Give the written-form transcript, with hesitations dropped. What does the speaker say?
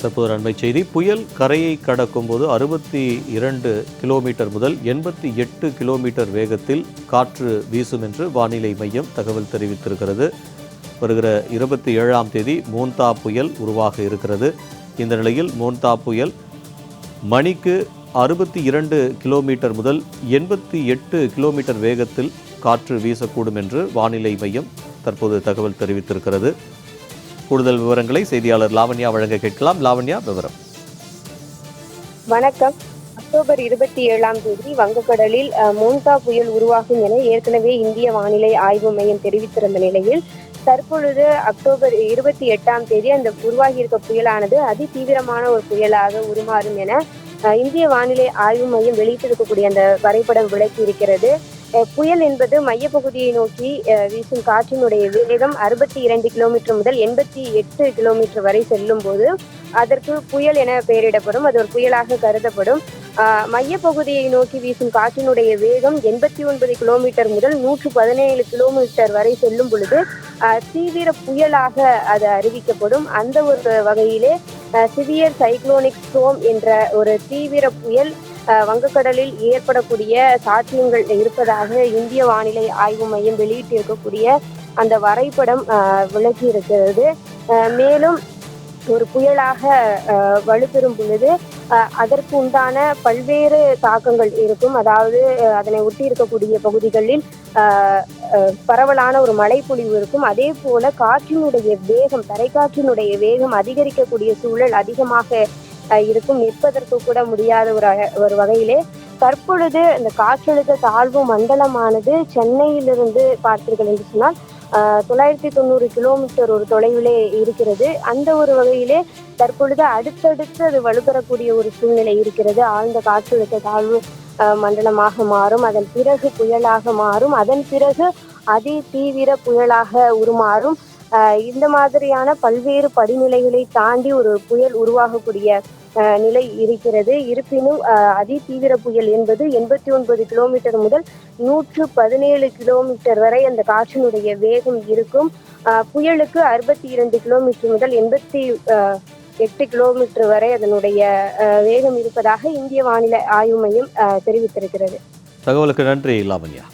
தற்போது அண்மை செய்தி. புயல் கரையை கடக்கும் போது 62 கிலோமீட்டர் முதல் 88 கிலோமீட்டர் வேகத்தில் காற்று வீசும் என்று வானிலை மையம் தகவல் தெரிவித்திருக்கிறது. வருகிற 27ஆம் தேதி மோன்தா புயல் உருவாக இருக்கிறது. இந்த நிலையில் மோன்தா புயல் மணிக்கு 62 கிலோமீட்டர் முதல் 88 கிலோமீட்டர் வேகத்தில் காற்று வீசக்கூடும் என்று வானிலை மையம் தற்போது தகவல் தெரிவித்திருக்கிறது. கூடுதல் விவரங்களை செய்தியாளர் லாவண்யா வழங்க கேட்கலாம். லாவண்யா, விவரம். வணக்கம். அக்டோபர் 27ஆம் தேதி வங்கக்கடலில் மோன்தா புயல் உருவாகும் என ஏற்கனவே இந்திய வானிலை ஆய்வு மையம் தெரிவித்திருந்த நிலையில் தற்பொழுது அக்டோபர் 28ஆம் தேதி அந்த உருவாகியிருக்க புயலானது அதி தீவிரமான ஒரு புயலாக உருமாறும் என இந்திய வானிலை ஆய்வு மையம் வெளியிட்டிருக்கக்கூடிய அந்த வரைபடம் விளக்கி இருக்கிறது. புயல் என்பது மையப்பகுதியை நோக்கி வீசும் காற்றினுடைய வேகம் 62 கிலோமீட்டர் முதல் 88 கிலோமீட்டர் வரை செல்லும் போது அதற்கு புயல் என பெயரிடப்படும். அது ஒரு புயலாக கருதப்படும். மையப்பகுதியை நோக்கி வீசும் காற்றினுடைய வேகம் 89 கிலோமீட்டர் முதல் 117 கிலோமீட்டர் வரை செல்லும் பொழுது தீவிர புயலாக அது அறிவிக்கப்படும். அந்த ஒரு வகையிலே சிவியர் சைக்ளோனிக் ஸ்டோம் என்ற ஒரு தீவிர புயல் வங்கக்கடலில் ஏற்படக்கூடிய சாத்தியங்கள் இருப்பதாக இந்திய வானிலை ஆய்வு மையம் வெளியிட்டிருக்கக்கூடிய அந்த வரைபடம் விளக்கி இருக்கிறது. மேலும் ஒரு புயலாக வலுப்பெறும் பொழுது அதற்கு உண்டான பல்வேறு தாக்கங்கள் இருக்கும். அதாவது அதனை ஒட்டி இருக்கக்கூடிய பகுதிகளில் பரவலான ஒரு மழைப்பொழிவு இருக்கும். அதே போல காற்றினுடைய வேகம், தரைக்காற்றினுடைய வேகம் அதிகரிக்கக்கூடிய சூழல் அதிகமாக இருக்கும். நிற்பதற்கு கூட முடியாத ஒரு வகையிலே தற்பொழுது இந்த காற்றழுத்த தாழ்வு மண்டலமானது சென்னையிலிருந்து பார்த்தீர்கள் என்று சொன்னால் 990 கிலோமீட்டர் ஒரு தொலைவிலே இருக்கிறது. அந்த ஒரு வகையிலே தற்பொழுது அடுத்தடுத்து அது வலுப்பெறக்கூடிய ஒரு சூழ்நிலை இருக்கிறது. ஆழ்ந்த காற்றழுத்த தாழ்வு மண்டலமாக மாறும், அதன் பிறகு புயலாக மாறும், அதன் பிறகு அதி தீவிர புயலாக உருமாறும். இந்த மாதிரியான பல்வேறு படிநிலைகளை தாண்டி ஒரு புயல் உருவாகக்கூடிய நிலை இருக்கிறது. இருப்பினும் அதி தீவிர புயல் என்பது 89 கிலோமீட்டர் முதல் 117 கிலோமீட்டர் வரை அந்த காற்றினுடைய வேகம் இருக்கும். புயலுக்கு 62 கிலோமீட்டர் முதல் 88 கிலோமீட்டர் வரை அதனுடைய வேகம் இருப்பதாக இந்திய வானிலை ஆய்வு மையம் தெரிவித்திருக்கிறது. தகவலுக்கு நன்றி லாவண்யா.